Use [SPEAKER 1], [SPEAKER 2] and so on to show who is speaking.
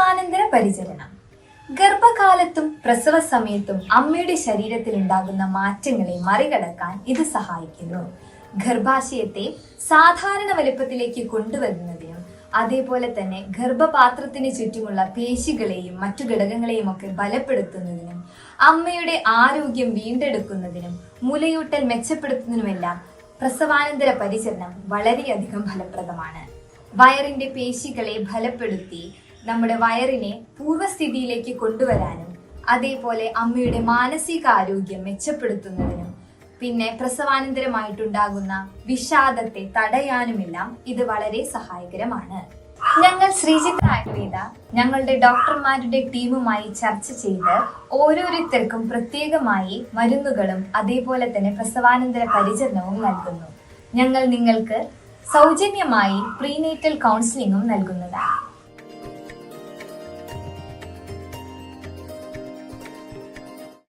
[SPEAKER 1] പ്രസവാനന്തര പരിചരണം. ഗർഭകാലത്തും പ്രസവ സമയത്തും അമ്മയുടെ ശരീരത്തിൽ ഉണ്ടാകുന്ന മാറ്റങ്ങളെ മറികടക്കാൻ ഇത് സഹായിക്കുന്നു. ഗർഭാശയത്തെ സാധാരണ വലുപ്പത്തിലേക്ക് കൊണ്ടുവരുന്നതിനും അതേപോലെ തന്നെ ഗർഭപാത്രത്തിന് ചുറ്റുമുള്ള പേശികളെയും മറ്റു ഘടകങ്ങളെയും ഒക്കെ ബലപ്പെടുത്തുന്നതിനും അമ്മയുടെ ആരോഗ്യം വീണ്ടെടുക്കുന്നതിനും മുലയൂട്ടൽ മെച്ചപ്പെടുത്തുന്നതിനുമെല്ലാം പ്രസവാനന്തര പരിചരണം വളരെയധികം ഫലപ്രദമാണ്. വയറിന്റെ പേശികളെ ബലപ്പെടുത്തി നമ്മുടെ വയറിനെ പൂർവ്വസ്ഥിതിയിലേക്ക് കൊണ്ടുവരാനും അതേപോലെ അമ്മയുടെ മാനസികാരോഗ്യം മെച്ചപ്പെടുത്തുന്നതിനും പിന്നെ പ്രസവാനന്തരമായിട്ടുണ്ടാകുന്ന വിഷാദത്തെ തടയാനുമെല്ലാം ഇത് വളരെ സഹായകരമാണ്. ഞങ്ങൾ ശ്രീചിത്ര ആയുർവേദ ഞങ്ങളുടെ ഡോക്ടർമാരുടെ ടീമുമായി ചർച്ച ചെയ്ത് ഓരോരുത്തർക്കും പ്രത്യേകമായി മരുന്നുകളും അതേപോലെ തന്നെ പ്രസവാനന്തര പരിചരണവും നൽകുന്നു. ഞങ്ങൾ നിങ്ങൾക്ക് സൗജന്യമായി പ്രീനേറ്റൽ കൗൺസിലിംഗും നൽകുന്നതാണ്.